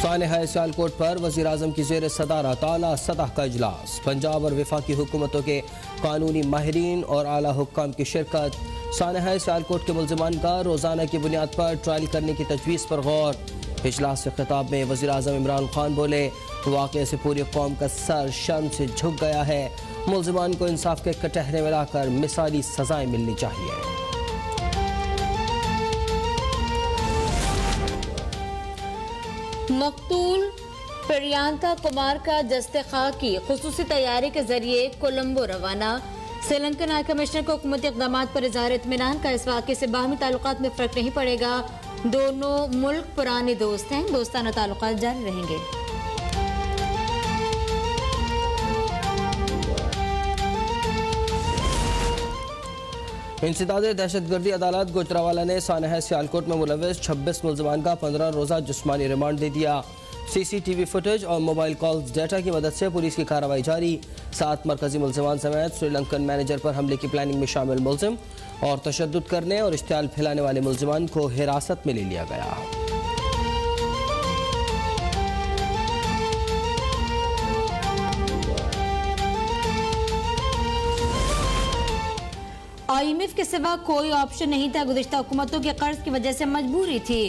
सानहा सियालकोट पर वज़ीर आज़म की ज़ेर सदारत आला सतह का इजलास। पंजाब और वफाकी हुकूमतों के कानूनी माहिरीन और आला हुक्काम की शिरकत। सानहा सियालकोट के मुल्ज़िमान का रोज़ाना की बुनियाद पर ट्रायल करने की तजवीज़ पर गौर। इजलास से खिताब में वज़ीर आज़म इमरान खान बोले, वाक़े से पूरी कौम का सर शर्म से झुक गया है। मुल्ज़िमान को इंसाफ के कटहरे में लाकर मिसाली सजाएं मिलनी चाहिए। मकतूल प्रियंका कुमार का जस्ते खाकी खुसूसी तैयारी के जरिए कोलंबो रवाना। श्रीलंकन हाई कमिश्नर को हुकूमती इक़दाम पर इज़हार इत्मीनान का। इस वाक़े से बाहमी ताल्लुकात में फ़र्क नहीं पड़ेगा। दोनों मुल्क पुराने दोस्त हैं, दोस्ताना ताल्लुकात जारी रहेंगे। इंसदाद दहशतगर्दी अदालत गुजरावाला ने सानहा सियालकोट में मुलविस 26 मुल्ज़िमान का 15 रोज़ा जिस्मानी रिमांड दे दिया। CCTV फुटेज और मोबाइल कॉल्स डेटा की मदद से पुलिस की कार्रवाई जारी। 7 मरकजी मुल्ज़िमान समेत श्रीलंकन मैनेजर पर हमले की प्लानिंग में शामिल मुल्ज़िम और तशद्दुद करने और इश्तियाल फैलाने वाले मुल्ज़िमान को हिरासत में ले लिया गया। IMF के सिवा कोई ऑप्शन नहीं था। गुज़िश्ता हुकूमतों के कर्ज की वजह से मजबूरी थी।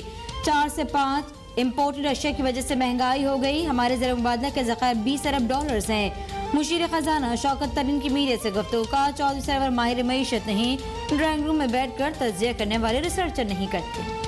4 से 5 इम्पोर्टेड अशिया की वजह से महंगाई हो गई। हमारे ज़र मुबादला के ज़खायर 20 अरब डॉलर्स हैं। मुशीर खजाना शौकत तरीन की मीडिया से गुफ्तगू का 14 सरवर माहिर मईशत नहीं, ड्राइंग रूम में बैठ कर तज्जिया करने वाले रिसर्चर नहीं करते।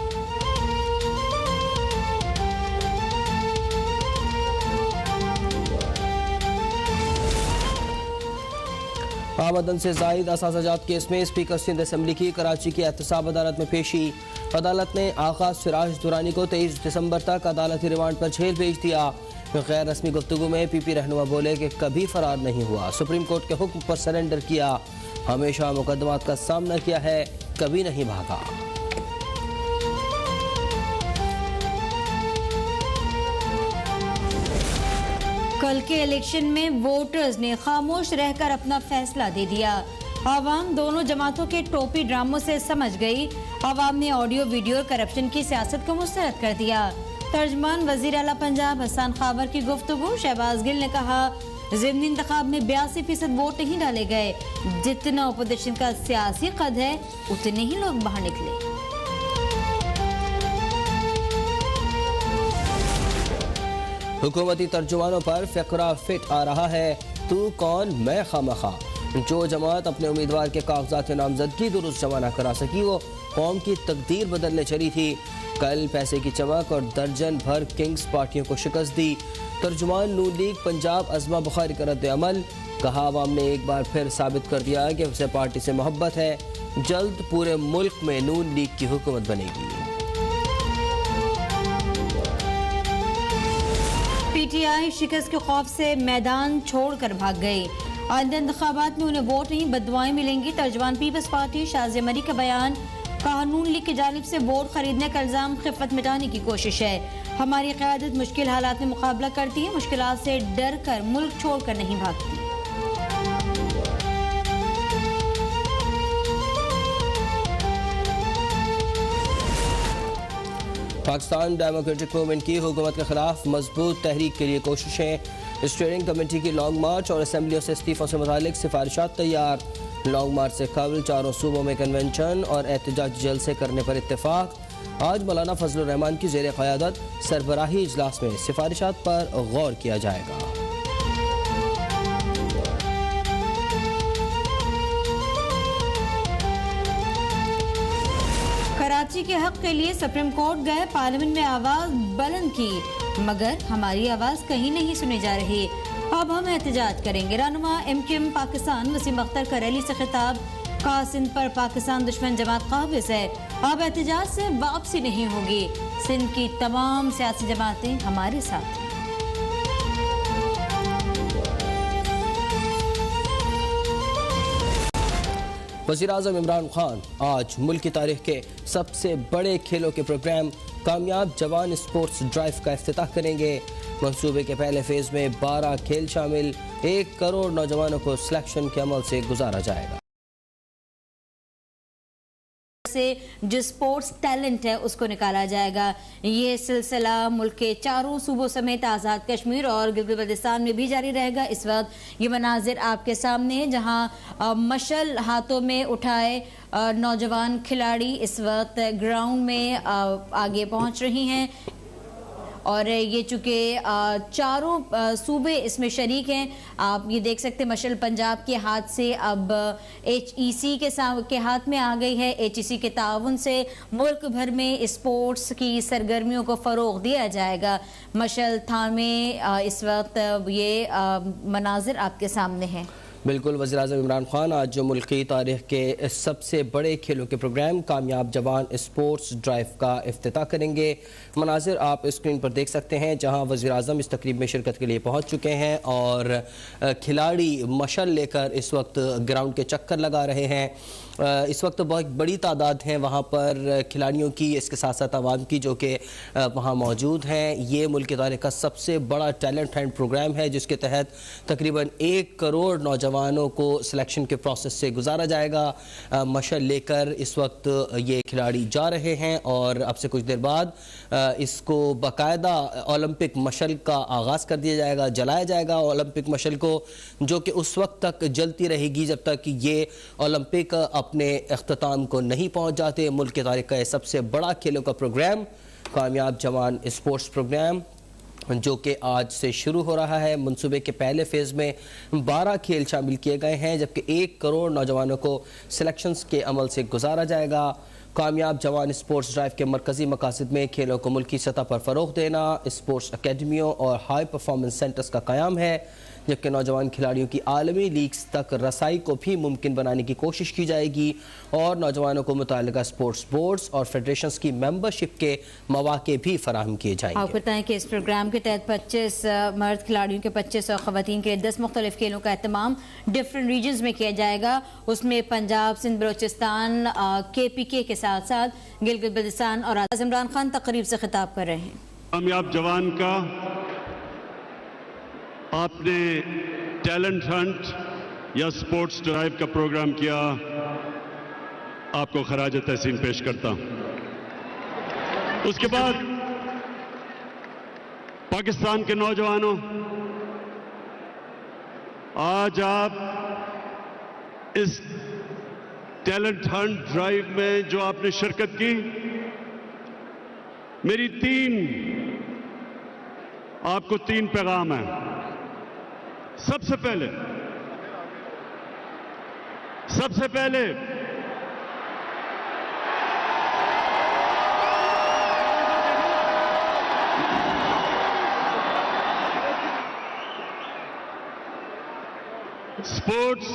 आमदन से जायद असाजात केस में स्पीकर सिंध असम्बली की कराची की एहतसाब अदालत में पेशी। अदालत ने आगा सिराज दुरानी को 23 दिसंबर तक अदालती रिमांड पर जेल भेज दिया। गैर रस्मी गुफ्तगू में PP रहनुमा बोले कि कभी फरार नहीं हुआ, सुप्रीम कोर्ट के हुक्म पर सरेंडर किया, हमेशा मुकदमात का सामना किया है, कभी नहीं भागा। कल के इलेक्शन में वोटर्स ने खामोश रहकर अपना फैसला दे दिया। आवाम दोनों जमातों के टोपी ड्रामों से समझ गई। आवाम ने ऑडियो वीडियो और करप्शन की सियासत को मुस्तरद कर दिया। तर्जमान वजीर आला पंजाब हसन खाबर की गुफ्तगू। शहबाज गिल ने कहा, ज़िमनी इंतखाब में 82% वोट नहीं डाले गए। जितना अपोजिशन का सियासी कद है उतने ही लोग बाहर निकले। हुकूमती तर्जुमानों पर फ़िक्रा फिट आ रहा है, तू कौन मैं खामखा। जो जमात अपने उम्मीदवार के कागजात नामजदगी दुरुस्त जमा न करा सकी वो कौम की तकदीर बदलने चली थी। कल पैसे की चमक और दर्जन भर किंग्स पार्टियों को शिकस्त दी। तर्जुमान नून लीग पंजाब अज़मा बुखारी का रद्द अमल। कहा, आवाम ने एक बार फिर साबित कर दिया कि उसे पार्टी से मोहब्बत है। जल्द पूरे मुल्क में नून लीग की हुकूमत बनेगी। PTI शिकस्त के खौफ से मैदान छोड़कर भाग गई। आइंदा इंतखाबात में उन्हें वोट नहीं बददुआएं मिलेंगी। तर्जुमान पीपल्स पार्टी शाज़िया मरी का बयान। कानून लीग की जानिब से वोट खरीदने का इल्जाम खिफ़त मिटाने की कोशिश है। हमारी क़यादत मुश्किल हालात में मुकाबला करती है, मुश्किलात से डर कर मुल्क छोड़ कर नहीं भागती। पाकिस्तान डेमोक्रेटिक मूवमेंट की हुकूमत के खिलाफ मजबूत तहरीक के लिए कोशिशें। स्टीयरिंग कमेटी की लॉन्ग मार्च और असम्बलियों से इस्तीफ़ों से मुतालिक सिफारिशात तैयार। लॉन्ग मार्च से कबल चारों सूबों में कन्वेंशन और एहतजाज जलसे करने पर इत्तेफाक। आज मौलाना फजलुर रहमान की ज़ेर क़यादत सरबराही इजलास में सिफारिशात पर गौर किया जाएगा। कराची के हक के लिए सुप्रीम कोर्ट गए, पार्लियामेंट में आवाज बुलंद की, मगर हमारी आवाज कहीं नहीं सुनी जा रही। अब हम एहतजाज करेंगे। रहनुमा MQM पाकिस्तान वसीम अख्तर का रैली से खिताब। कहा, सिंध पर पाकिस्तान दुश्मन जमात काबिज है, अब एहतजाज से वापसी नहीं होगी। सिंध की तमाम सियासी जमातें हमारे साथ। वज़ीर आज़म इमरान खान आज मुल्क की तारीख के सबसे बड़े खेलों के प्रोग्राम कामयाब जवान स्पोर्ट्स ड्राइव का इफ्तिताह करेंगे। मंसूबे के पहले फेज में 12 खेल शामिल, 1 करोड़ नौजवानों को सिलेक्शन के अमल से गुजारा जाएगा। से जो स्पोर्ट्स टैलेंट है उसको निकाला जाएगा। ये सिलसिला मुल्क के चारों सूबों समेत आज़ाद कश्मीर और गिलगित बल्तिस्तान में भी जारी रहेगा। इस वक्त ये मनाजिर आपके सामने है जहां मशल हाथों में उठाए नौजवान खिलाड़ी इस वक्त ग्राउंड में आगे पहुंच रही हैं और ये चूँकि चारों सूबे इसमें शरीक हैं। आप ये देख सकते हैं मशल पंजाब के हाथ से अब HEC के हाथ में आ गई है। HEC के ताउन से मुल्क भर में स्पोर्ट्स की सरगर्मियों को फ़रोग़ दिया जाएगा। मशल थामे इस वक्त ये मनाजिर आपके सामने हैं। बिल्कुल, वज़ीर-ए-आज़म इमरान खान आज जो मुल्क की तारीख़ के सबसे बड़े खेलों के प्रोग्राम कामयाब जवान स्पोर्ट्स ड्राइव का इफ्तिताह करेंगे। मनाजिर आप स्क्रीन पर देख सकते हैं जहां वज़ीर-ए-आज़म इस तकरीब में शिरकत के लिए पहुंच चुके हैं और खिलाड़ी मशल लेकर इस वक्त ग्राउंड के चक्कर लगा रहे हैं। इस वक्त बहुत बड़ी तादाद है वहाँ पर खिलाड़ियों की, इसके साथ साथ आवाम की जो कि वहाँ मौजूद हैं। ये मुल्क की तारीख़ का सबसे बड़ा टैलेंट हंट प्रोग्राम है जिसके तहत तकरीबन 1 करोड़ नौजवानों को सिलेक्शन के प्रोसेस से गुजारा जाएगा। मशल लेकर इस वक्त ये खिलाड़ी जा रहे हैं और अब से कुछ देर बाद इसको बाकायदा ओलंपिक मशल का आगाज़ कर दिया जाएगा, जलाया जाएगा ओलंपिक मशल को, जो कि उस वक्त तक जलती रहेगी जब तक ये ओलंपिक अपने अख्ताम को नहीं पहुंच जाते। मुल्क की तारीख़ का सबसे बड़ा खेलों का प्रोग्राम कामयाब जवान स्पोर्ट्स प्रोग्राम जो कि आज से शुरू हो रहा है। मंसूबे के पहले फेज़ में 12 खेल शामिल किए गए हैं जबकि 1 करोड़ नौजवानों को सिलेक्शंस के अमल से गुजारा जाएगा। कामयाब जवान स्पोर्ट्स ड्राइव के मरकज़ी मकासद में खेलों को मुल्की सतह पर फ़रोग़ देना, स्पोर्ट्स अकेडमियों और हाई परफॉर्मेंस सेंटर्स का क़याम है जबकि नौजवान खिलाड़ियों की आलमी लीग्स तक रसाई को भी मुमकिन बनाने की कोशिश की जाएगी और नौजवानों को मुतल्लिका स्पोर्ट्स बोर्ड्स और फेडरेशंस की मेंबरशिप के मौके भी फराहम किए जाएंगे। आपको बताएं कि इस प्रोग्राम के तहत 25 मर्द खिलाड़ियों के 25 और ख़वातीन के 10 मुख्तलिफ खेलों का एहतमाम डिफरेंट रीजन्स में किया जाएगा। उसमें पंजाब, सिंध, बलोचिस्तान, KPK के साथ साथ गिलगित बल्तिस्तान और इमरान खान तकरीब से खिताब कर रहे हैं। कामयाब जवान का आपने टैलेंट हंट या स्पोर्ट्स ड्राइव का प्रोग्राम किया, आपको खराज तहसीन पेश करता हूं। उसके बाद पाकिस्तान के नौजवानों, आज आप इस टैलेंट हंट ड्राइव में जो आपने शिरकत की, मेरी आपको 3 पैगाम है। सबसे पहले स्पोर्ट्स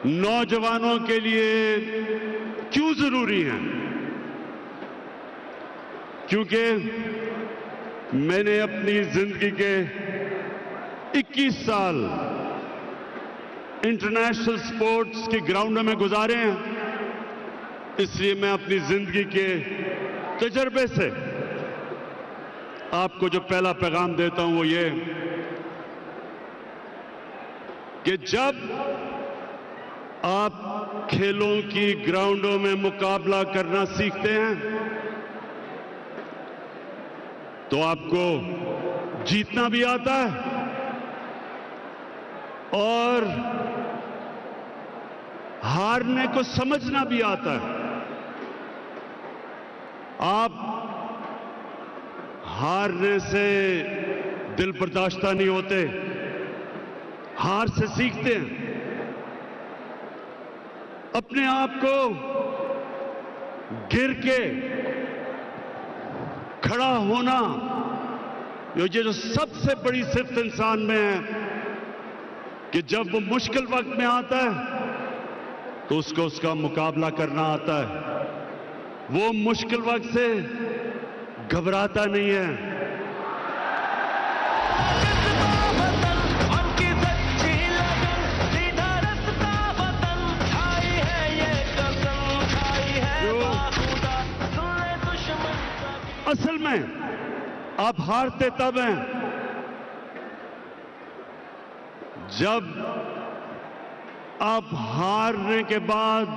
नौजवानों के लिए क्यों जरूरी है? क्योंकि मैंने अपनी जिंदगी के 21 साल इंटरनेशनल स्पोर्ट्स के ग्राउंडों में गुजारे हैं, इसलिए मैं अपनी जिंदगी के तजर्बे से आपको जो पहला पैगाम देता हूं वो ये कि जब आप खेलों की ग्राउंडों में मुकाबला करना सीखते हैं तो आपको जीतना भी आता है और हारने को समझना भी आता है। आप हारने से दिल बर्दाश्त नहीं होते, हार से सीखते हैं। अपने आप को गिर के खड़ा होना, ये जो सबसे बड़ी सिफ्त इंसान में है कि जब वो मुश्किल वक्त में आता है तो उसको उसका मुकाबला करना आता है। वो मुश्किल वक्त से घबराता नहीं है। असल में आप हारते तब हैं जब आप हारने के बाद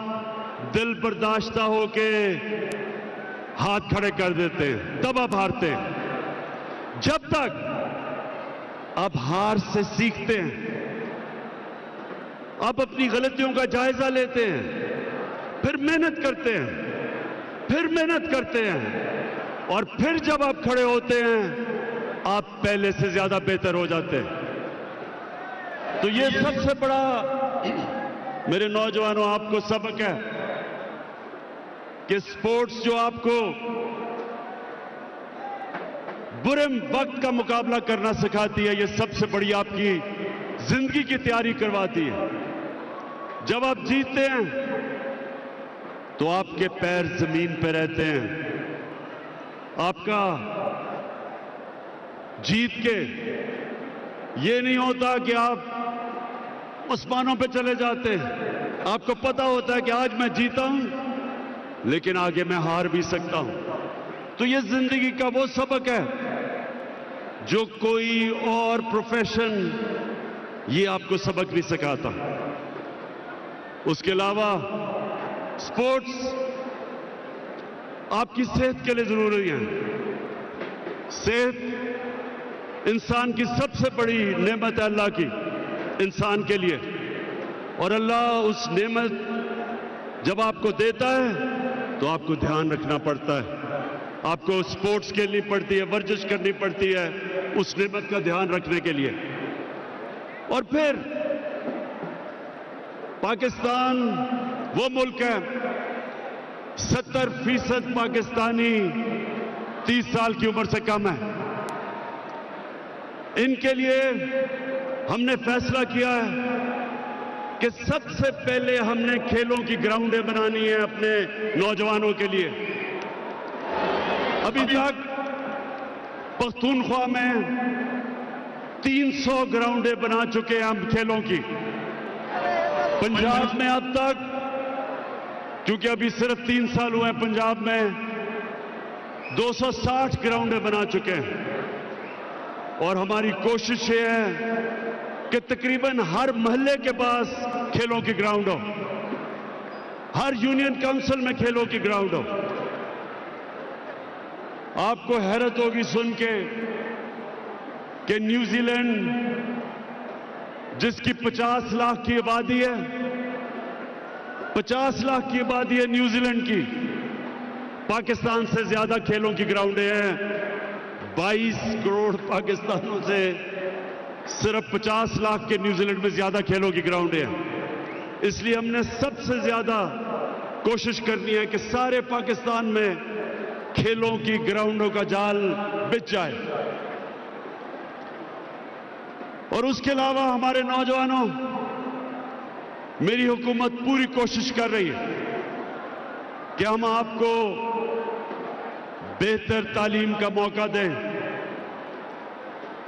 दिल बर्दाश्ता होके हाथ खड़े कर देते हैं, तब आप हारते हैं। जब तक आप हार से सीखते हैं, आप अपनी गलतियों का जायजा लेते हैं, फिर मेहनत करते हैं, फिर मेहनत करते हैं, और फिर जब आप खड़े होते हैं आप पहले से ज्यादा बेहतर हो जाते हैं। तो ये सबसे बड़ा मेरे नौजवानों आपको सबक है कि स्पोर्ट्स जो आपको बुरे वक्त का मुकाबला करना सिखाती है, ये सबसे बड़ी आपकी जिंदगी की तैयारी करवाती है। जब आप जीतते हैं तो आपके पैर जमीन पर रहते हैं, आपका जीत के ये नहीं होता कि आप आसमानों पे चले जाते हैं। आपको पता होता है कि आज मैं जीता हूं लेकिन आगे मैं हार भी सकता हूं। तो ये जिंदगी का वो सबक है जो कोई और प्रोफेशन ये आपको सबक नहीं सिखाता। उसके अलावा स्पोर्ट्स आपकी सेहत के लिए जरूरी है। सेहत इंसान की सबसे बड़ी नेमत है अल्लाह की, इंसान के लिए। और अल्लाह उस नेमत जब आपको देता है तो आपको ध्यान रखना पड़ता है, आपको स्पोर्ट्स खेलनी पड़ती है, वर्जिश करनी पड़ती है उस नेमत का ध्यान रखने के लिए। और फिर पाकिस्तान वो मुल्क है, 70% पाकिस्तानी 30 साल की उम्र से कम है। इनके लिए हमने फैसला किया है कि सबसे पहले हमने खेलों की ग्राउंडें बनानी है अपने नौजवानों के लिए। अभी तक पख्तूनख्वा में 300 ग्राउंडें बना चुके हैं हम खेलों की। पंजाब में अब तक, क्योंकि अभी सिर्फ 3 साल हुए हैं, पंजाब में 260 ग्राउंडें बना चुके हैं। और हमारी कोशिश ये है कि तकरीबन हर मोहल्ले के पास खेलों की ग्राउंड हो, हर यूनियन काउंसिल में खेलों की ग्राउंड हो। आपको हैरत होगी सुन के कि न्यूजीलैंड जिसकी 50 लाख की आबादी है, 50 लाख की आबादी है न्यूजीलैंड की, पाकिस्तान से ज्यादा खेलों की ग्राउंडें हैं। 22 करोड़ पाकिस्तानों से सिर्फ 50 लाख के न्यूजीलैंड में ज्यादा खेलों की ग्राउंडें हैं। इसलिए हमने सबसे ज्यादा कोशिश करनी है कि सारे पाकिस्तान में खेलों की ग्राउंडों का जाल बिछ जाए। और उसके अलावा हमारे नौजवानों, मेरी हुकूमत पूरी कोशिश कर रही है कि हम आपको बेहतर तालीम का मौका दें।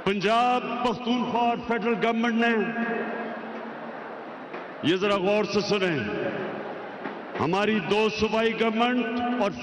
पंजाब पख्तूनख्वा और फेडरल गवर्नमेंट ने, ये जरा गौर से सुने, हमारी 2 सूबाई गवर्नमेंट और